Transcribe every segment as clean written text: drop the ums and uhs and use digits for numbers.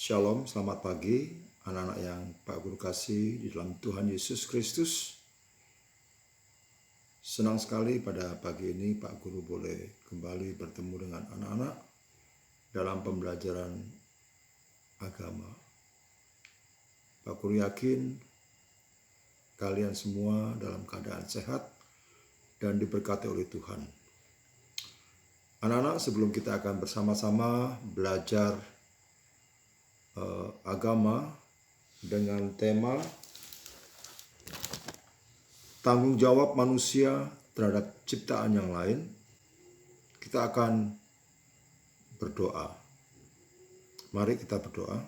Shalom, selamat pagi anak-anak yang Pak Guru kasih di dalam Tuhan Yesus Kristus. Senang sekali pada pagi ini Pak Guru boleh kembali bertemu dengan anak-anak dalam pembelajaran agama. Pak Guru yakin kalian semua dalam keadaan sehat dan diberkati oleh Tuhan. Anak-anak, sebelum kita akan bersama-sama belajar agama dengan tema tanggung jawab manusia terhadap ciptaan yang lain, kita akan berdoa. Mari kita berdoa.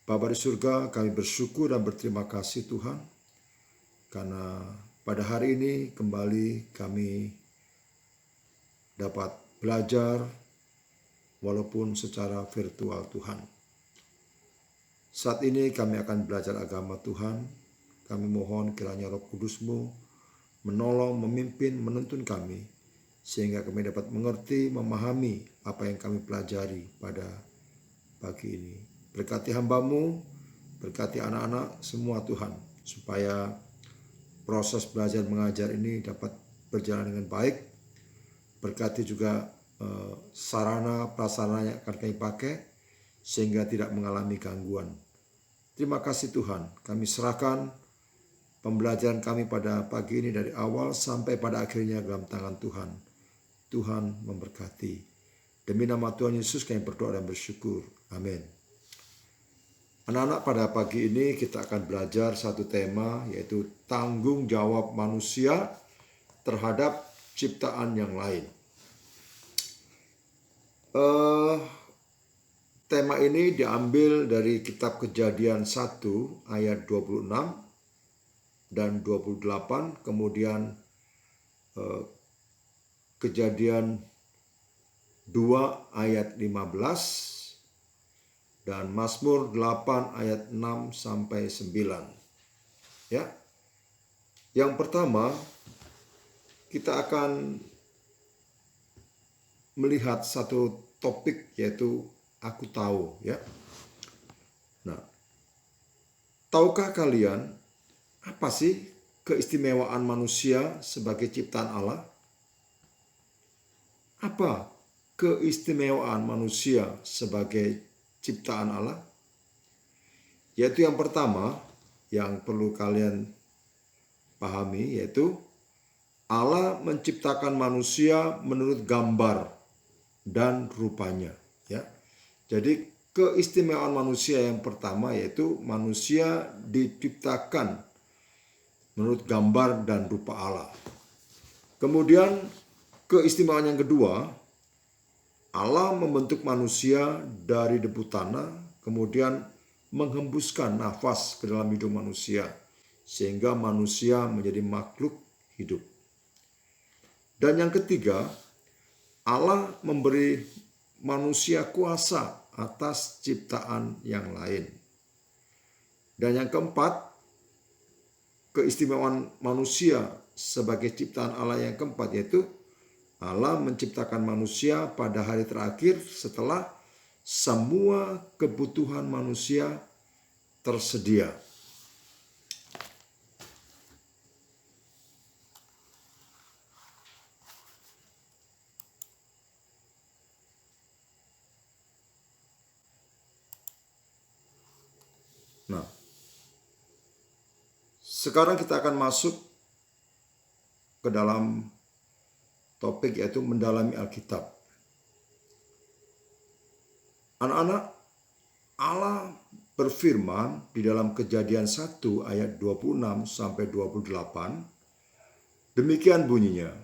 Bapa di surga, kami bersyukur dan berterima kasih Tuhan, karena pada hari ini kembali kami dapat belajar walaupun secara virtual Tuhan. Saat ini kami akan belajar agama Tuhan. Kami mohon kiranya Roh Kudus-Mu menolong, memimpin, menuntun kami, sehingga kami dapat mengerti, memahami apa yang kami pelajari pada pagi ini. Berkati hamba-Mu, berkati anak-anak semua Tuhan, supaya proses belajar mengajar ini dapat berjalan dengan baik. Berkati juga sarana prasarana yang akan kami pakai, sehingga tidak mengalami gangguan. Terima kasih Tuhan, kami serahkan pembelajaran kami pada pagi ini dari awal sampai pada akhirnya dalam tangan Tuhan. Tuhan memberkati. Demi nama Tuhan Yesus kami berdoa dan bersyukur. Amin. Anak-anak, pada pagi ini kita akan belajar satu tema, yaitu tanggung jawab manusia terhadap ciptaan yang lain. Tema ini diambil dari kitab Kejadian 1 ayat 26 dan 28, kemudian Kejadian 2 ayat 15 dan Mazmur 8 ayat 6 sampai 9. Ya. Yang pertama, kita akan melihat satu topik, yaitu aku tahu, ya. Nah, tahukah kalian apa sih keistimewaan manusia sebagai ciptaan Allah? Apa keistimewaan manusia sebagai ciptaan Allah? Yaitu yang pertama yang perlu kalian pahami, yaitu Allah menciptakan manusia menurut gambar dan rupanya, ya. Jadi keistimewaan manusia yang pertama yaitu manusia diciptakan menurut gambar dan rupa Allah. Kemudian keistimewaan yang kedua, Allah membentuk manusia dari debu tanah, kemudian menghembuskan nafas ke dalam hidup manusia, sehingga manusia menjadi makhluk hidup. Dan yang ketiga, Allah memberi manusia kuasa atas ciptaan yang lain. Dan yang keempat, keistimewaan manusia sebagai ciptaan Allah yang keempat, yaitu Allah menciptakan manusia pada hari terakhir setelah semua kebutuhan manusia tersedia. Nah, sekarang kita akan masuk ke dalam topik, yaitu mendalami Alkitab. Anak-anak, Allah berfirman di dalam Kejadian 1 ayat 26 sampai 28, demikian bunyinya,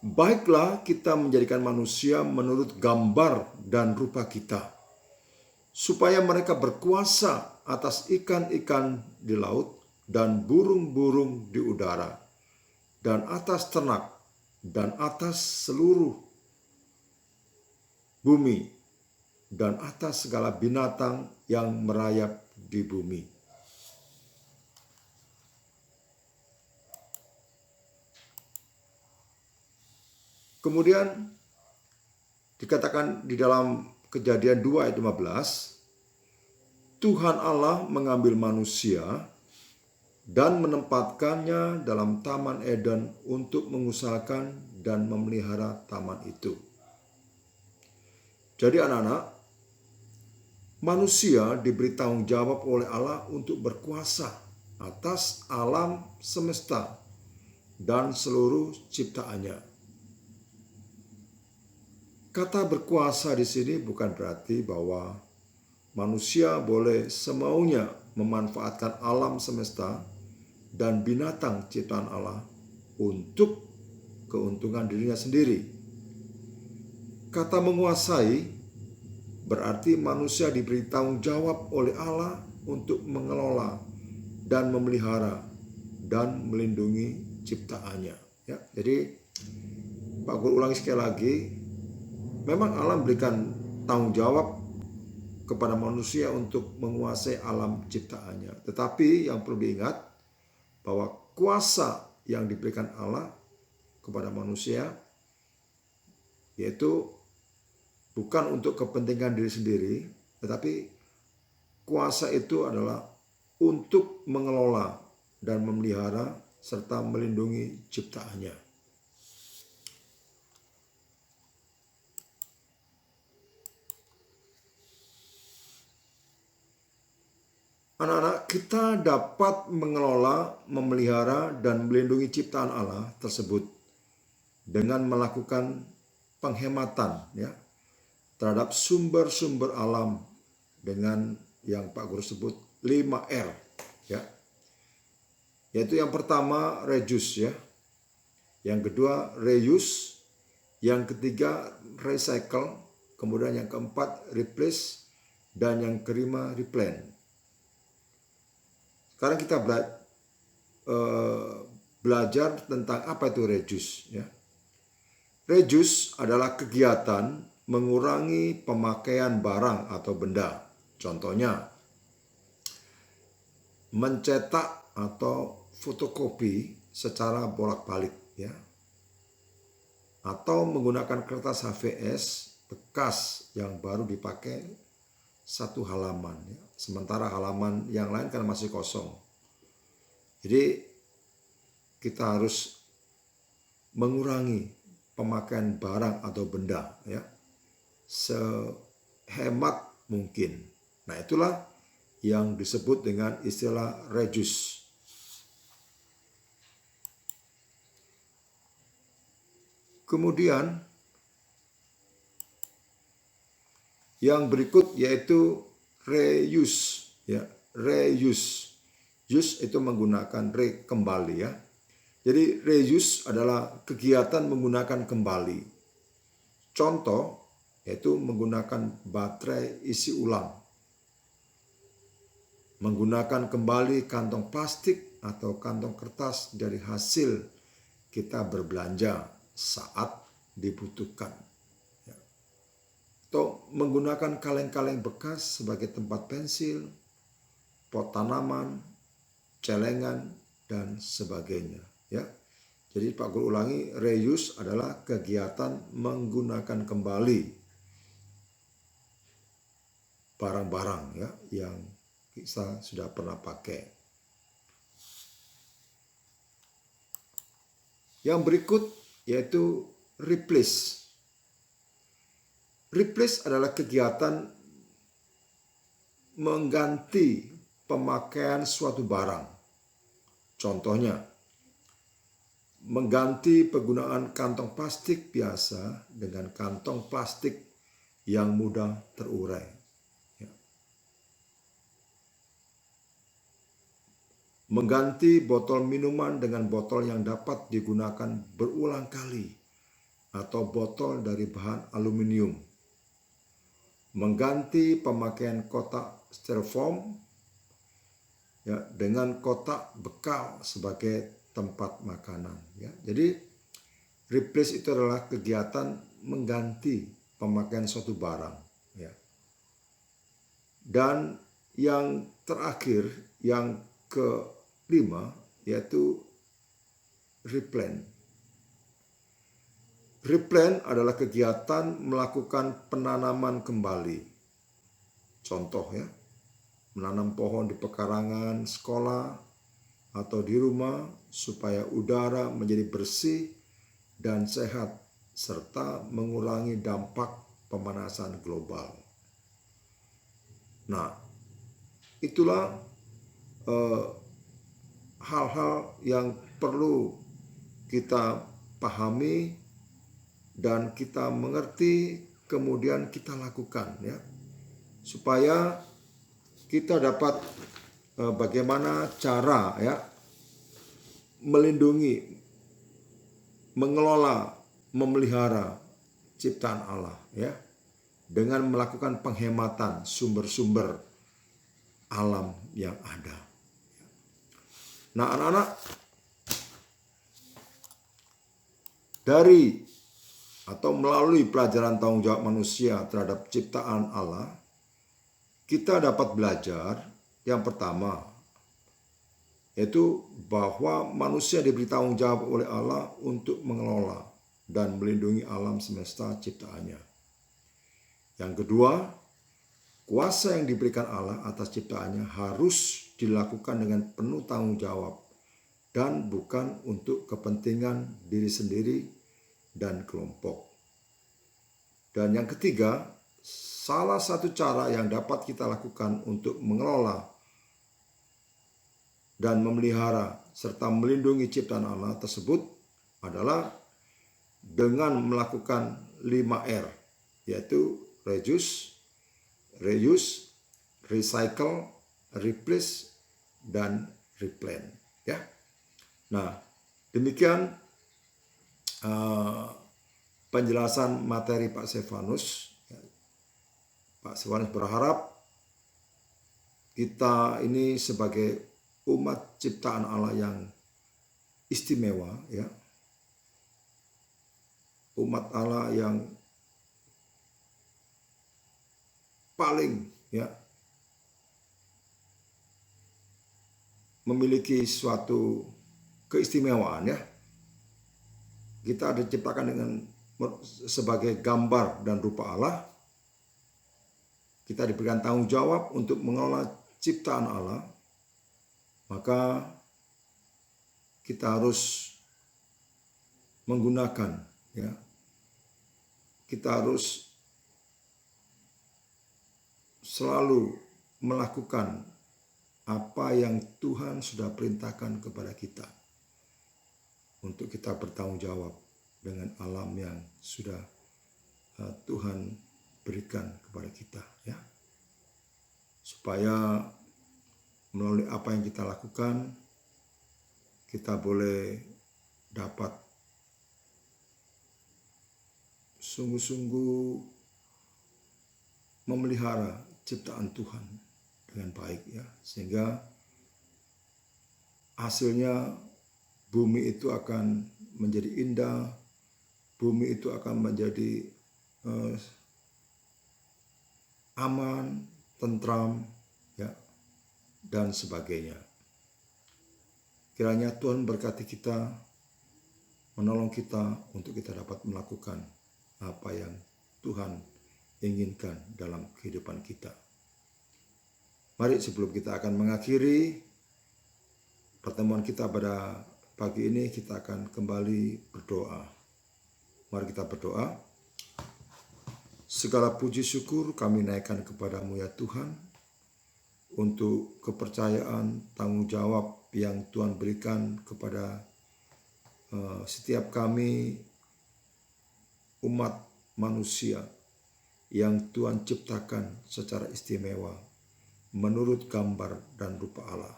baiklah kita menjadikan manusia menurut gambar dan rupa kita, supaya mereka berkuasa atas ikan-ikan di laut dan burung-burung di udara, dan atas ternak, dan atas seluruh bumi, dan atas segala binatang yang merayap di bumi. Kemudian dikatakan di dalam Kejadian 2 ayat 15, Tuhan Allah mengambil manusia dan menempatkannya dalam Taman Eden untuk mengusahakan dan memelihara taman itu. Jadi anak-anak, manusia diberi tanggung jawab oleh Allah untuk berkuasa atas alam semesta dan seluruh ciptaannya. Kata berkuasa di sini bukan berarti bahwa manusia boleh semaunya memanfaatkan alam semesta dan binatang ciptaan Allah untuk keuntungan dirinya sendiri. Kata menguasai berarti manusia diberi tanggung jawab oleh Allah untuk mengelola dan memelihara dan melindungi ciptaannya. Ya, jadi Pak Guru ulangi sekali lagi, memang Allah memberikan tanggung jawab kepada manusia untuk menguasai alam ciptaannya. Tetapi yang perlu diingat bahwa kuasa yang diberikan Allah kepada manusia yaitu bukan untuk kepentingan diri sendiri, tetapi kuasa itu adalah untuk mengelola dan memelihara serta melindungi ciptaannya. Anak-anak, kita dapat mengelola, memelihara, dan melindungi ciptaan Allah tersebut dengan melakukan penghematan ya terhadap sumber-sumber alam dengan yang Pak Guru sebut 5R ya. Yaitu yang pertama reduce ya. Yang kedua reuse, yang ketiga recycle, kemudian yang keempat replace, dan yang kelima replant. Sekarang kita belajar tentang apa itu reduce ya. Reduce adalah kegiatan mengurangi pemakaian barang atau benda. Contohnya, mencetak atau fotokopi secara bolak-balik ya. Atau menggunakan kertas HVS bekas yang baru dipakai satu halaman ya. Sementara halaman yang lain kan masih kosong. Jadi kita harus mengurangi pemakaian barang atau benda ya sehemat mungkin. Nah, itulah yang disebut dengan istilah reduce. Kemudian yang berikut yaitu reuse ya. Reuse. Use itu menggunakan kembali ya. Jadi reuse adalah kegiatan menggunakan kembali. Contoh yaitu menggunakan baterai isi ulang. Menggunakan kembali kantong plastik atau kantong kertas dari hasil kita berbelanja saat dibutuhkan. Atau menggunakan kaleng-kaleng bekas sebagai tempat pensil, pot tanaman, celengan, dan sebagainya. Ya, jadi Pak Guru ulangi, reuse adalah kegiatan menggunakan kembali barang-barang ya yang kita sudah pernah pakai. Yang berikut yaitu replace. Replace adalah kegiatan mengganti pemakaian suatu barang. Contohnya, mengganti penggunaan kantong plastik biasa dengan kantong plastik yang mudah terurai. Mengganti botol minuman dengan botol yang dapat digunakan berulang kali atau botol dari bahan aluminium. Mengganti pemakaian kotak styrofoam ya, dengan kotak bekal sebagai tempat makanan. Ya. Jadi replace itu adalah kegiatan mengganti pemakaian suatu barang. Ya. Dan yang terakhir, yang kelima, yaitu replant. Replant adalah kegiatan melakukan penanaman kembali. Contoh ya, menanam pohon di pekarangan sekolah atau di rumah supaya udara menjadi bersih dan sehat serta mengurangi dampak pemanasan global. Nah, itulah hal-hal yang perlu kita pahami dan kita mengerti, kemudian kita lakukan ya, supaya kita dapat bagaimana cara ya melindungi, mengelola, memelihara ciptaan Allah ya, dengan melakukan penghematan sumber-sumber alam yang ada. Nah, anak-anak, dari atau melalui pelajaran tanggung jawab manusia terhadap ciptaan Allah, kita dapat belajar yang pertama, yaitu bahwa manusia diberi tanggung jawab oleh Allah untuk mengelola dan melindungi alam semesta ciptaannya. Yang kedua, kuasa yang diberikan Allah atas ciptaannya harus dilakukan dengan penuh tanggung jawab dan bukan untuk kepentingan diri sendiri dan kelompok. Dan yang ketiga, salah satu cara yang dapat kita lakukan untuk mengelola dan memelihara serta melindungi ciptaan Allah tersebut adalah dengan melakukan 5R, yaitu reduce, reuse, recycle, replace, dan replant. Ya. Nah, demikian penjelasan materi Pak Stefanus. Pak Stefanus berharap kita ini sebagai umat ciptaan Allah yang istimewa, ya, umat Allah yang paling ya memiliki suatu keistimewaan ya. Kita diciptakan dengan sebagai gambar dan rupa Allah. Kita diberikan tanggung jawab untuk mengelola ciptaan Allah. Maka kita harus menggunakan ya. Kita harus selalu melakukan apa yang Tuhan sudah perintahkan kepada kita, untuk kita bertanggung jawab dengan alam yang sudah Tuhan berikan kepada kita ya. Supaya melalui apa yang kita lakukan, kita boleh dapat sungguh-sungguh memelihara ciptaan Tuhan dengan baik ya, sehingga hasilnya bumi itu akan menjadi indah, bumi itu akan menjadi aman, tentram, ya, dan sebagainya. Kiranya Tuhan berkati kita, menolong kita untuk kita dapat melakukan apa yang Tuhan inginkan dalam kehidupan kita. Mari sebelum kita akan mengakhiri pertemuan kita pada pagi ini, kita akan kembali berdoa. Mari kita berdoa. Segala puji syukur kami naikkan kepadamu ya Tuhan, untuk kepercayaan tanggung jawab yang Tuhan berikan kepada setiap kami umat manusia yang Tuhan ciptakan secara istimewa menurut gambar dan rupa Allah.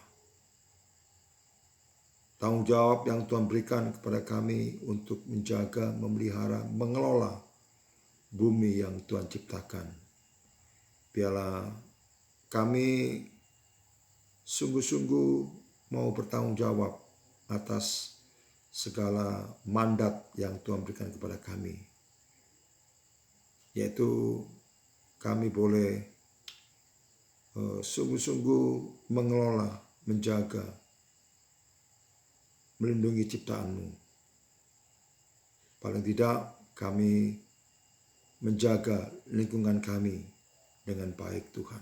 Tanggung jawab yang Tuhan berikan kepada kami untuk menjaga, memelihara, mengelola bumi yang Tuhan ciptakan. Biarlah kami sungguh-sungguh mau bertanggung jawab atas segala mandat yang Tuhan berikan kepada kami. Yaitu kami boleh sungguh-sungguh mengelola, menjaga, melindungi ciptaan-Mu. Paling tidak kami menjaga lingkungan kami dengan baik Tuhan.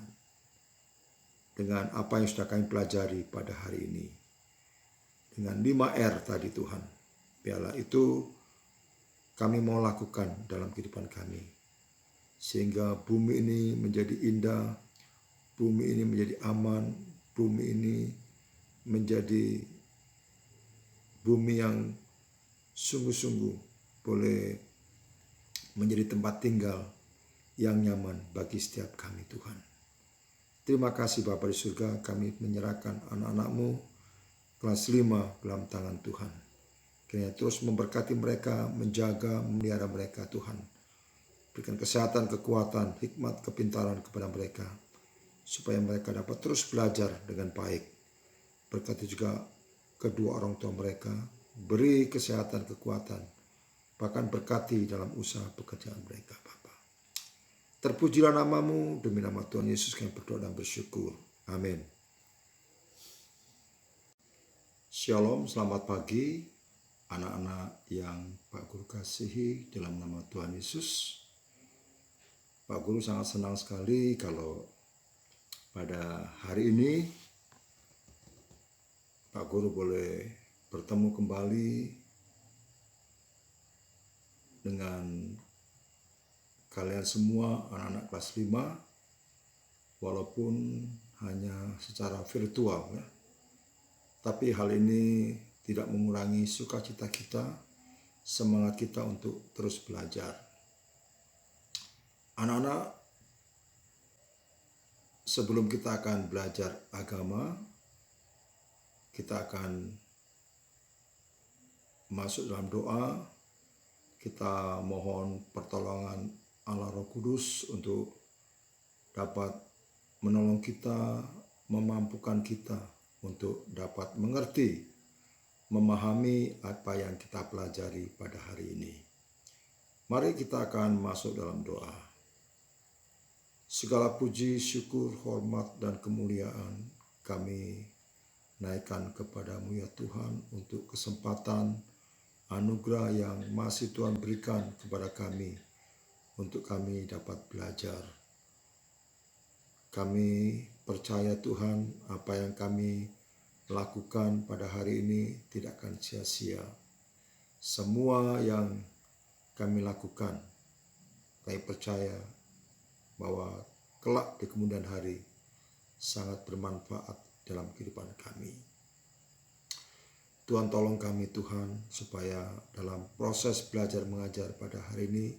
Dengan apa yang sudah kami pelajari pada hari ini. Dengan 5R tadi Tuhan. Biarlah itu kami mau lakukan dalam kehidupan kami. Sehingga bumi ini menjadi indah, bumi ini menjadi aman, bumi ini menjadi bumi yang sungguh-sungguh boleh menjadi tempat tinggal yang nyaman bagi setiap kami Tuhan. Terima kasih Bapa di surga, kami menyerahkan anak-anak-Mu kelas 5 dalam tangan Tuhan. Kiranya terus memberkati mereka, menjaga, memelihara mereka Tuhan. Berikan kesehatan, kekuatan, hikmat, kepintaran kepada mereka. Supaya mereka dapat terus belajar dengan baik. Berkati juga kedua orang tua mereka. Beri kesehatan, kekuatan. Bahkan berkati dalam usaha pekerjaan mereka Bapa. Terpujilah nama-Mu, demi nama Tuhan Yesus kami berdoa dan bersyukur. Amin. Shalom, selamat pagi anak-anak yang Pak Guru kasihi dalam nama Tuhan Yesus. Pak Guru sangat senang sekali kalau pada hari ini Pak Guru boleh bertemu kembali dengan kalian semua anak-anak kelas 5 walaupun hanya secara virtual ya. Tapi hal ini tidak mengurangi sukacita kita, semangat kita untuk terus belajar. Anak-anak, sebelum kita akan belajar agama, kita akan masuk dalam doa. Kita mohon pertolongan Allah Roh Kudus untuk dapat menolong kita, memampukan kita untuk dapat mengerti, memahami apa yang kita pelajari pada hari ini. Mari kita akan masuk dalam doa. Segala puji, syukur, hormat, dan kemuliaan kami naikkan kepadamu ya Tuhan untuk kesempatan anugerah yang masih Tuhan berikan kepada kami untuk kami dapat belajar. Kami percaya Tuhan apa yang kami lakukan pada hari ini tidak akan sia-sia. Semua yang kami lakukan, kami percaya bahwa kelak di kemudian hari sangat bermanfaat dalam kehidupan kami. Tuhan tolong kami Tuhan supaya dalam proses belajar mengajar pada hari ini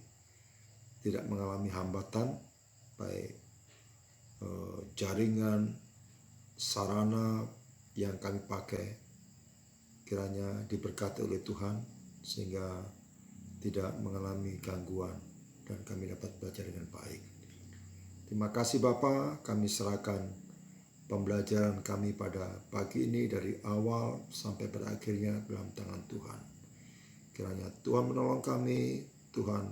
tidak mengalami hambatan baik jaringan, sarana yang kami pakai kiranya diberkati oleh Tuhan sehingga tidak mengalami gangguan dan kami dapat belajar dengan baik. Terima kasih Bapa, kami serahkan pembelajaran kami pada pagi ini dari awal sampai berakhirnya dalam tangan Tuhan. Kiranya Tuhan menolong kami, Tuhan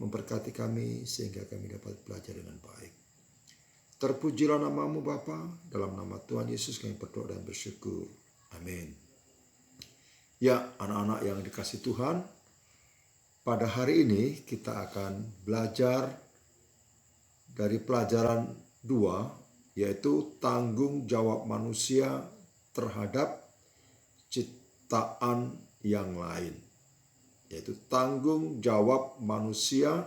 memberkati kami sehingga kami dapat belajar dengan baik. Terpujilah nama-Mu Bapa, dalam nama Tuhan Yesus kami berdoa dan bersyukur. Amin. Ya, anak-anak yang dikasihi Tuhan, pada hari ini kita akan belajar dari pelajaran 2, yaitu tanggung jawab manusia terhadap ciptaan yang lain. Yaitu tanggung jawab manusia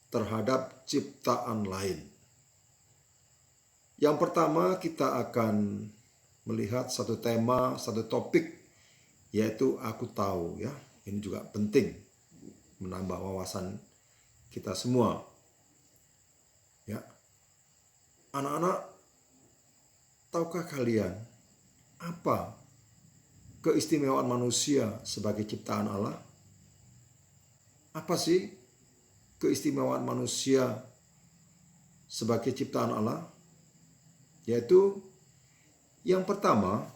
terhadap ciptaan lain. Yang pertama kita akan melihat satu tema, satu topik, yaitu aku tahu ya. Ini juga penting menambah wawasan kita semua. Ya. Anak-anak, tahukah kalian apa keistimewaan manusia sebagai ciptaan Allah? Apa sih keistimewaan manusia sebagai ciptaan Allah? Yaitu yang pertama,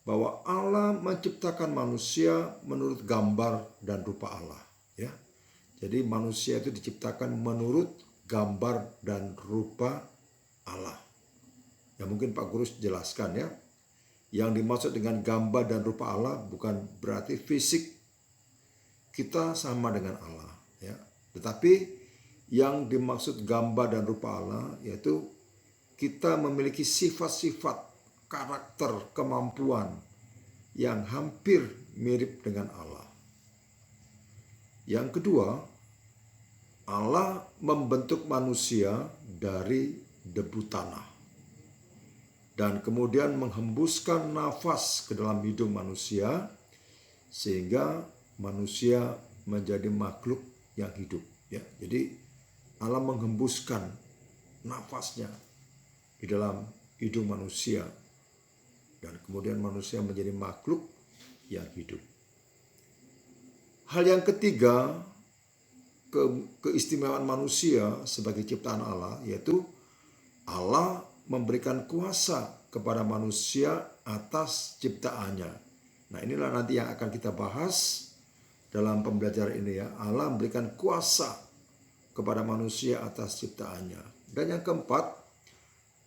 bahwa Allah menciptakan manusia menurut gambar dan rupa Allah. Ya, jadi manusia itu diciptakan menurut gambar dan rupa Allah. Ya mungkin Pak Guru jelaskan ya. Yang dimaksud dengan gambar dan rupa Allah bukan berarti fisik. kita sama dengan Allah, ya. Tetapi yang dimaksud gambar dan rupa Allah yaitu kita memiliki sifat-sifat, karakter, kemampuan yang hampir mirip dengan Allah. Yang kedua, Allah membentuk manusia dari debu tanah dan kemudian menghembuskan nafas ke dalam hidung manusia sehingga manusia menjadi makhluk yang hidup, ya. Jadi Allah menghembuskan nafasnya di dalam hidung manusia dan kemudian manusia menjadi makhluk yang hidup. Hal yang ketiga, keistimewaan manusia sebagai ciptaan Allah, yaitu Allah memberikan kuasa kepada manusia atas ciptaannya. Nah, inilah nanti yang akan kita bahas dalam pembelajaran ini, ya. Allah memberikan kuasa kepada manusia atas ciptaannya. Dan yang keempat,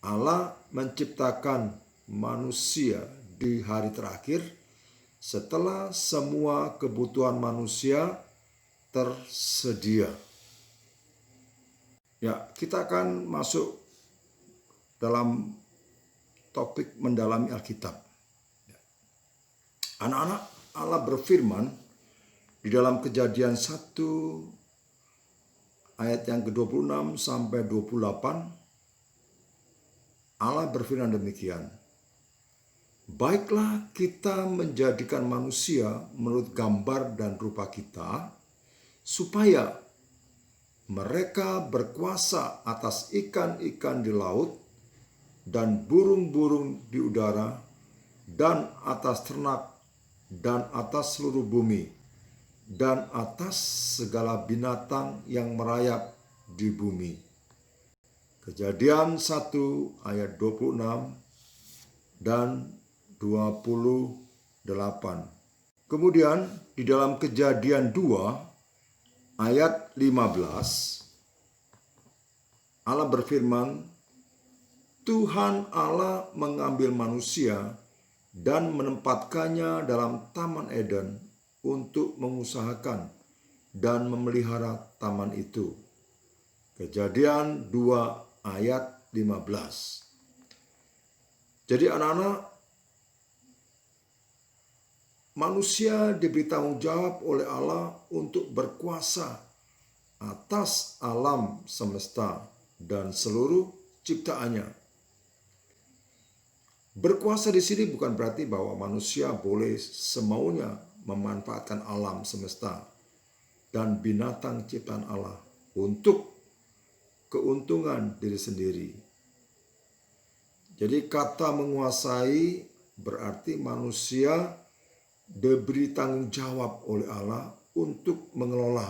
Allah menciptakan manusia di hari terakhir setelah semua kebutuhan manusia tersedia. Ya, kita akan masuk dalam topik mendalami Alkitab. Anak-anak, Allah berfirman di dalam Kejadian 1 ayat yang ke-26 sampai 28, Allah berfirman demikian. Baiklah kita menjadikan manusia menurut gambar dan rupa kita, supaya mereka berkuasa atas ikan-ikan di laut dan burung-burung di udara dan atas ternak dan atas seluruh bumi dan atas segala binatang yang merayap di bumi. Kejadian 1 ayat 26 dan 28. Kemudian di dalam Kejadian 2 ayat 15, Allah berfirman, Tuhan Allah mengambil manusia dan menempatkannya dalam Taman Eden untuk mengusahakan dan memelihara taman itu. Kejadian 2 ayat 15. Jadi anak-anak, manusia diberi tanggung jawab oleh Allah untuk berkuasa atas alam semesta dan seluruh ciptaannya. Berkuasa di sini bukan berarti bahwa manusia boleh semaunya memanfaatkan alam semesta dan binatang ciptaan Allah untuk keuntungan diri sendiri. Jadi kata menguasai berarti manusia diberi tanggung jawab oleh Allah untuk mengelola,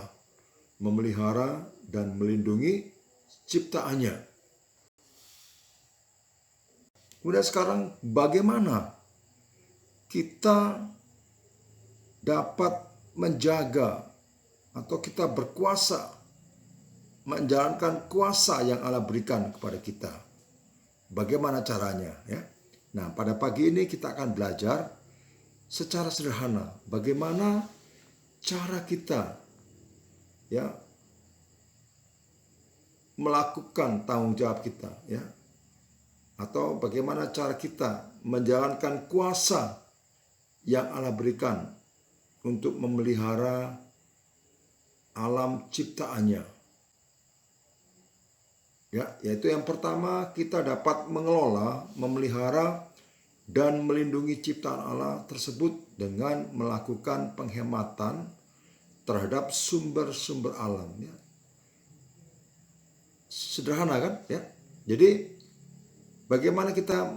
memelihara, dan melindungi ciptaannya. Kemudian sekarang bagaimana kita dapat menjaga atau kita berkuasa menjalankan kuasa yang Allah berikan kepada kita. Bagaimana caranya, ya? Nah, pada pagi ini kita akan belajar secara sederhana bagaimana cara kita, ya, melakukan tanggung jawab kita, ya. Atau bagaimana cara kita menjalankan kuasa yang Allah berikan untuk memelihara alam ciptaannya. Ya, yaitu yang pertama, kita dapat mengelola, memelihara, dan melindungi ciptaan Allah tersebut dengan melakukan penghematan terhadap sumber-sumber alam. Ya. Sederhana kan? Ya. Jadi bagaimana kita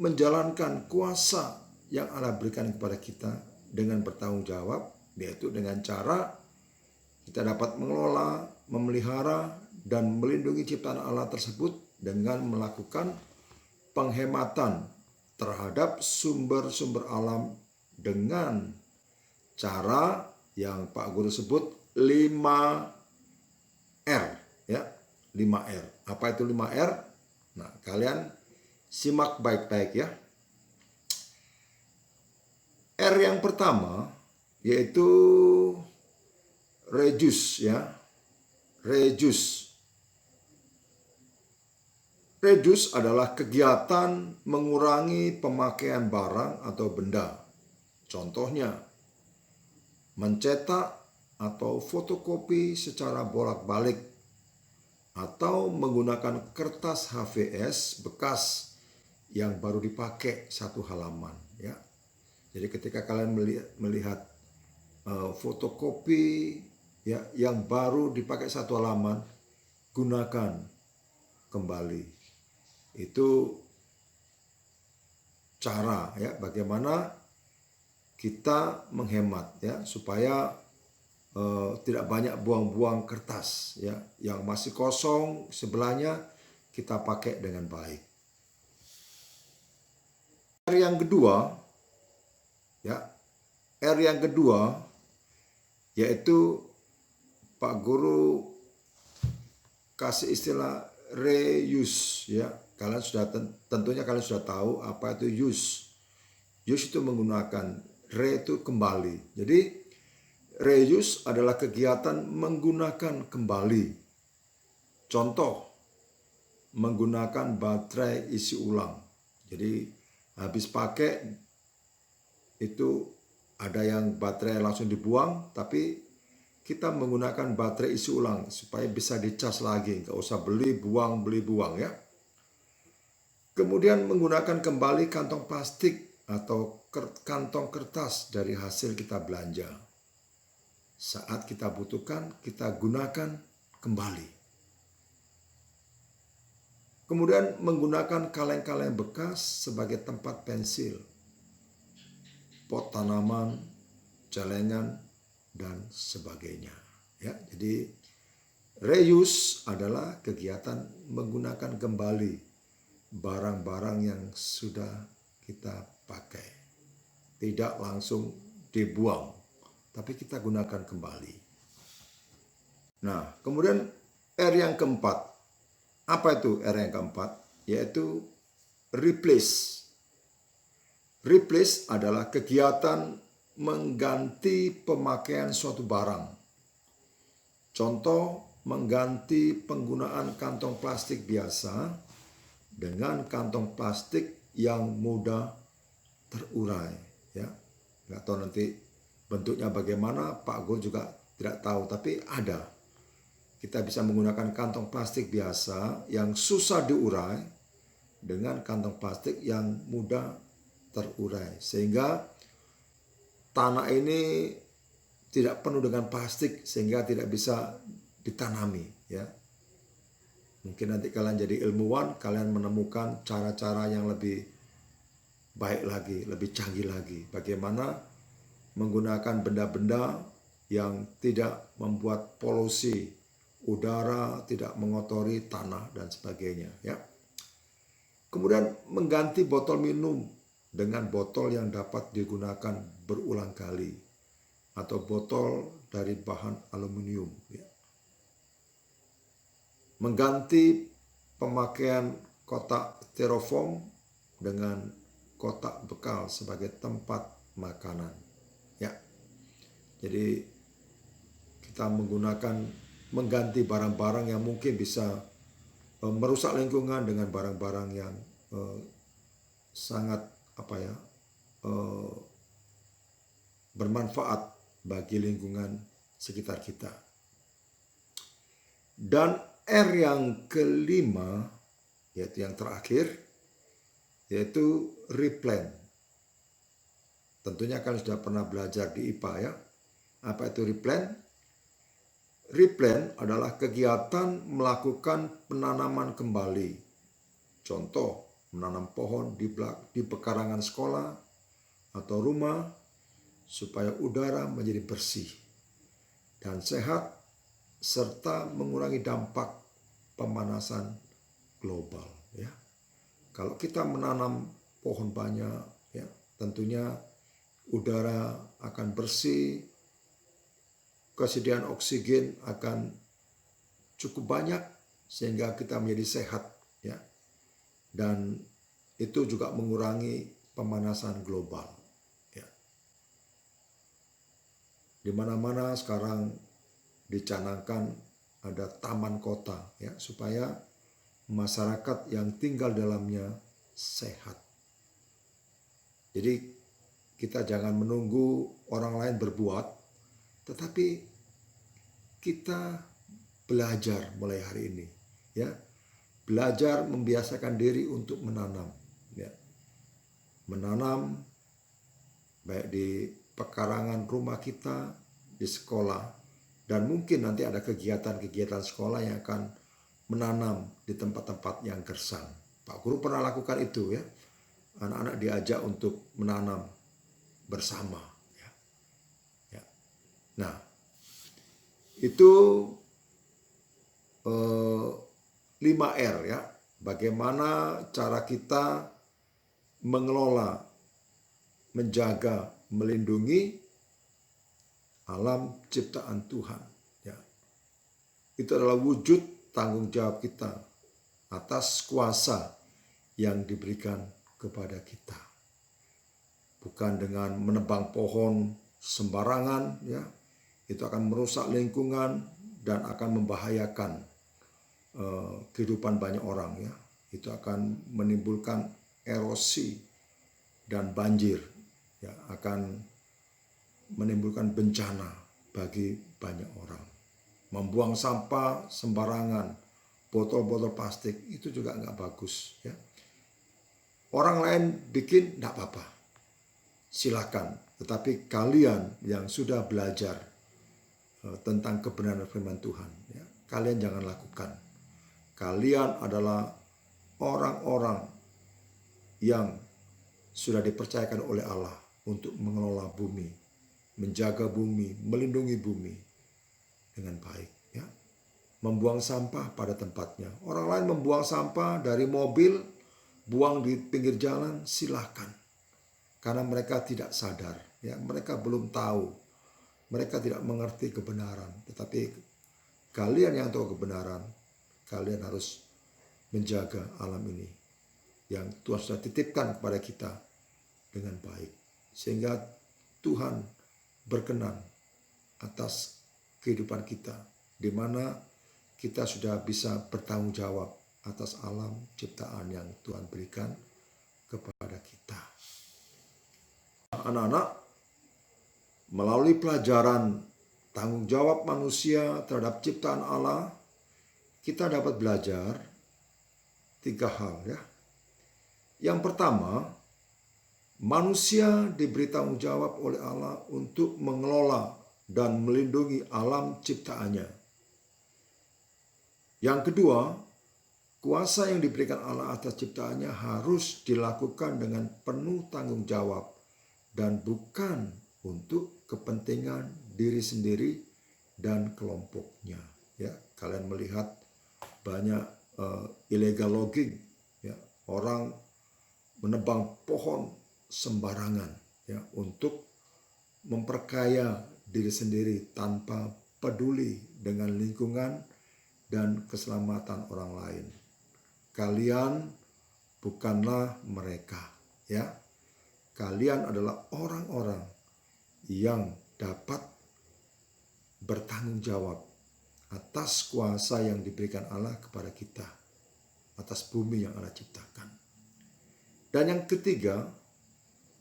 menjalankan kuasa yang Allah berikan kepada kita dengan bertanggung jawab, yaitu dengan cara kita dapat mengelola, memelihara, dan melindungi ciptaan Allah tersebut dengan melakukan penghematan terhadap sumber-sumber alam dengan cara yang Pak Guru sebut 5R, ya, 5R. Apa itu 5R? Nah, kalian simak baik-baik, ya. R yang pertama yaitu reduce ya. Reduce. Reduce adalah kegiatan mengurangi pemakaian barang atau benda. Contohnya, mencetak atau fotokopi secara bolak-balik, atau menggunakan kertas HVS bekas yang baru dipakai satu halaman. Ya. Jadi ketika kalian melihat fotokopi ya yang baru dipakai satu halaman, gunakan kembali. Itu cara ya bagaimana kita menghemat ya supaya tidak banyak buang-buang kertas ya yang masih kosong sebelahnya kita pakai dengan baik. R yang kedua ya, R yang kedua yaitu Pak Guru kasih istilah reuse ya. Kalian sudah tentunya kalian sudah tahu apa itu use. Use itu menggunakan, re itu kembali. Jadi reuse adalah kegiatan menggunakan kembali. Contoh, menggunakan baterai isi ulang. Jadi habis pakai itu ada yang baterai langsung dibuang, tapi kita menggunakan baterai isi ulang supaya bisa dicas lagi. Nggak usah beli buang ya. Kemudian menggunakan kembali kantong plastik atau kantong kertas dari hasil kita belanja. Saat kita butuhkan, kita gunakan kembali. Kemudian menggunakan kaleng-kaleng bekas sebagai tempat pensil, pot tanaman, celengan, dan sebagainya. Ya, jadi reuse adalah kegiatan menggunakan kembali barang-barang yang sudah kita pakai. Tidak langsung dibuang, tapi kita gunakan kembali. Nah, kemudian R yang keempat. Apa itu R yang keempat? Yaitu replace. Replace adalah kegiatan mengganti pemakaian suatu barang. Contoh, mengganti penggunaan kantong plastik biasa dengan kantong plastik yang mudah terurai. Ya, nggak tahu nanti bentuknya bagaimana, Pak Guru juga tidak tahu, tapi ada. Kita bisa menggunakan kantong plastik biasa yang susah diurai dengan kantong plastik yang mudah terurai. Sehingga tanah ini tidak penuh dengan plastik sehingga tidak bisa ditanami. Ya. Mungkin nanti kalian jadi ilmuwan, kalian menemukan cara-cara yang lebih baik lagi, lebih canggih lagi. Bagaimana menggunakan benda-benda yang tidak membuat polusi udara, tidak mengotori tanah dan sebagainya. Ya. Kemudian mengganti botol minum dengan botol yang dapat digunakan berulang kali atau botol dari bahan aluminium. Ya. Mengganti pemakaian kotak styrofoam dengan kotak bekal sebagai tempat makanan. Ya. Jadi kita mengganti barang-barang yang mungkin bisa merusak lingkungan dengan barang-barang yang sangat bermanfaat bagi lingkungan sekitar kita. Dan R yang kelima, yaitu yang terakhir, yaitu replan. Tentunya kalian sudah pernah belajar di IPA ya. Apa itu replan? Replan adalah kegiatan melakukan penanaman kembali. Contoh, menanam pohon di pekarangan sekolah atau rumah supaya udara menjadi bersih dan sehat, serta mengurangi dampak pemanasan global. Ya. Kalau kita menanam pohon banyak, ya, tentunya udara akan bersih, kesediaan oksigen akan cukup banyak sehingga kita menjadi sehat. Ya. Dan itu juga mengurangi pemanasan global. Ya. Di mana-mana sekarang dicanangkan ada taman kota ya, supaya masyarakat yang tinggal dalamnya sehat. Jadi kita jangan menunggu orang lain berbuat, tetapi kita belajar mulai hari ini ya. Belajar membiasakan diri untuk menanam ya. Menanam baik di pekarangan rumah kita, di sekolah, dan mungkin nanti ada kegiatan-kegiatan sekolah yang akan menanam di tempat-tempat yang gersang. Pak Guru pernah lakukan itu ya. Anak-anak diajak untuk menanam bersama ya. Ya. Nah, itu 5R ya. Bagaimana cara kita mengelola, menjaga, melindungi alam ciptaan Tuhan ya. Itu adalah wujud tanggung jawab kita atas kuasa yang diberikan kepada kita. Bukan dengan menebang pohon sembarangan ya. Itu akan merusak lingkungan dan akan membahayakan kehidupan banyak orang ya. Itu akan menimbulkan erosi dan banjir ya, akan menimbulkan bencana bagi banyak orang. Membuang sampah sembarangan, botol-botol plastik itu juga nggak bagus ya. Orang lain bikin nggak apa-apa, silakan. Tetapi kalian yang sudah belajar tentang kebenaran firman Tuhan ya, kalian jangan lakukan. Kalian adalah orang-orang yang sudah dipercayakan oleh Allah untuk mengelola bumi, menjaga bumi, melindungi bumi dengan baik ya. Membuang sampah pada tempatnya. Orang lain membuang sampah dari mobil, buang di pinggir jalan, silakan. Karena mereka tidak sadar ya, mereka belum tahu. Mereka tidak mengerti kebenaran. Tetapi kalian yang tahu kebenaran, kalian harus menjaga alam ini yang Tuhan sudah titipkan kepada kita dengan baik. Sehingga Tuhan berkenan atas kehidupan kita, di mana kita sudah bisa bertanggung jawab atas alam ciptaan yang Tuhan berikan kepada kita. Anak-anak, melalui pelajaran tanggung jawab manusia terhadap ciptaan Allah, kita dapat belajar 3 hal ya. Yang pertama, manusia diberi tanggung jawab oleh Allah untuk mengelola dan melindungi alam ciptaannya. Yang kedua, kuasa yang diberikan Allah atas ciptaannya harus dilakukan dengan penuh tanggung jawab dan bukan untuk kepentingan diri sendiri dan kelompoknya. Ya, kalian melihat banyak illegal logging, ya, orang menebang pohon sembarangan ya, untuk memperkaya diri sendiri tanpa peduli dengan lingkungan dan keselamatan orang lain. Kalian bukanlah mereka ya. Kalian adalah orang-orang yang dapat bertanggung jawab atas kuasa yang diberikan Allah kepada kita, atas bumi yang Allah ciptakan. Dan yang ketiga,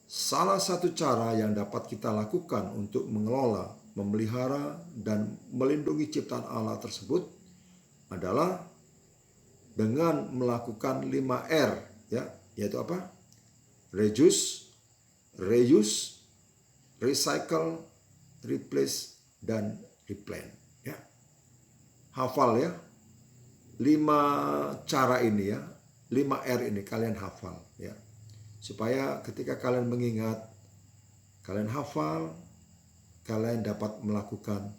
salah satu cara yang dapat kita lakukan untuk mengelola, memelihara, dan melindungi ciptaan Allah tersebut adalah dengan melakukan 5R, ya, yaitu apa? Reduce, reuse, recycle, replace, dan replant. Ya. Hafal ya, 5 cara ini ya, 5R ini kalian hafal ya. Supaya ketika kalian mengingat, kalian hafal, kalian dapat melakukan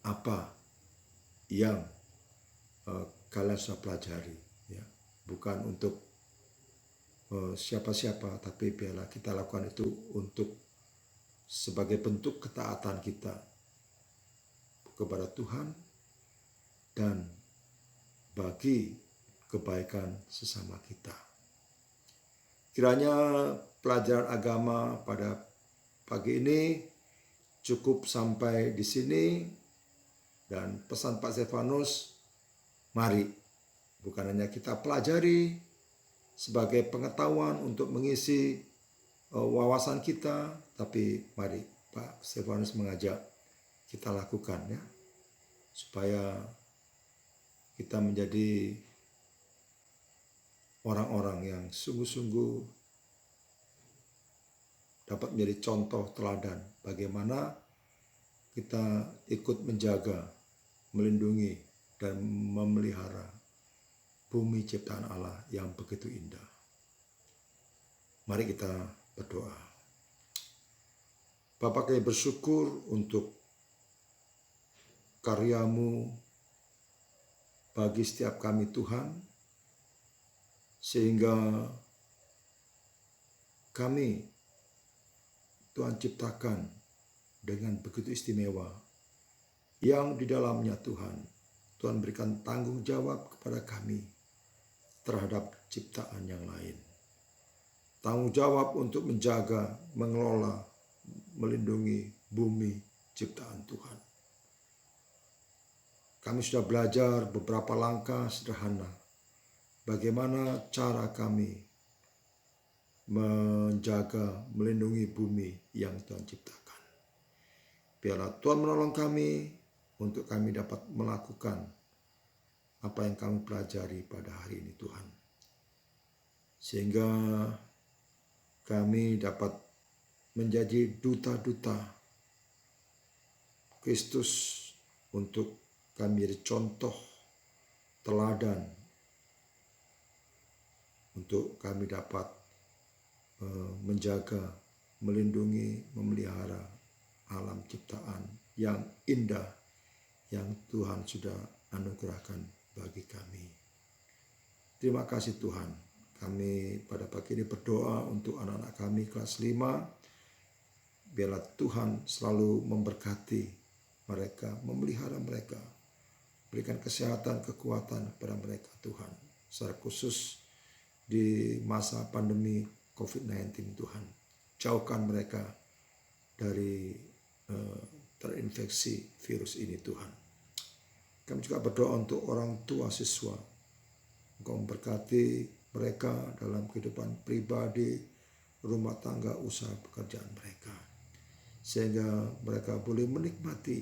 apa yang kalian sudah pelajari. Ya. Bukan untuk siapa-siapa, tapi biarlah kita lakukan itu untuk sebagai bentuk ketaatan kita kepada Tuhan dan bagi kebaikan sesama kita. Kiranya pelajaran agama pada pagi ini cukup sampai di sini. Dan pesan Pak Stefanus, mari bukan hanya kita pelajari sebagai pengetahuan untuk mengisi wawasan kita, tapi mari Pak Stefanus mengajak kita lakukan ya, supaya kita menjadi orang-orang yang sungguh-sungguh dapat menjadi contoh teladan bagaimana kita ikut menjaga, melindungi, dan memelihara bumi ciptaan Allah yang begitu indah. Mari kita berdoa. Bapa, kami bersyukur untuk karya-Mu bagi setiap kami Tuhan, sehingga kami Tuhan ciptakan dengan begitu istimewa, yang di dalamnya Tuhan berikan tanggung jawab kepada kami terhadap ciptaan yang lain. Tanggung jawab untuk menjaga, mengelola, melindungi bumi ciptaan Tuhan. Kami sudah belajar beberapa langkah sederhana bagaimana cara kami menjaga, melindungi bumi yang Tuhan ciptakan. Biarlah Tuhan menolong kami untuk kami dapat melakukan apa yang kami pelajari pada hari ini Tuhan. Sehingga kami dapat menjadi duta-duta Kristus untuk kami menjadi contoh teladan untuk kami dapat menjaga, melindungi, memelihara alam ciptaan yang indah yang Tuhan sudah anugerahkan bagi kami. Terima kasih Tuhan. Kami pada pagi ini berdoa untuk anak-anak kami kelas 5. Biarlah Tuhan selalu memberkati mereka, memelihara mereka. Berikan kesehatan, kekuatan kepada mereka Tuhan. Secara khusus di masa pandemi COVID-19 Tuhan. Jauhkan mereka dari terinfeksi virus ini Tuhan. Kami juga berdoa untuk orang tua siswa. Engkau memberkati mereka dalam kehidupan pribadi, rumah tangga, usaha pekerjaan mereka. Sehingga mereka boleh menikmati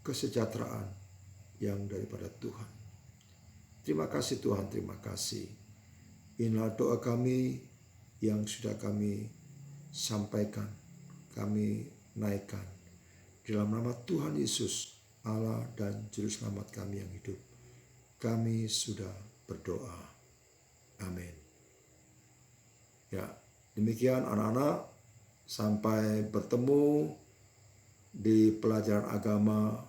kesejahteraan yang daripada Tuhan. Terima kasih Tuhan, terima kasih. Inilah doa kami yang sudah kami sampaikan, kami naikkan. Dalam nama Tuhan Yesus, Allah dan Juru Selamat kami yang hidup, kami sudah berdoa. Amin. Ya, demikian anak-anak, sampai bertemu di pelajaran agama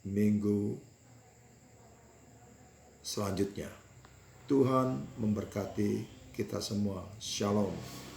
minggu selanjutnya. Tuhan memberkati kita semua. Shalom.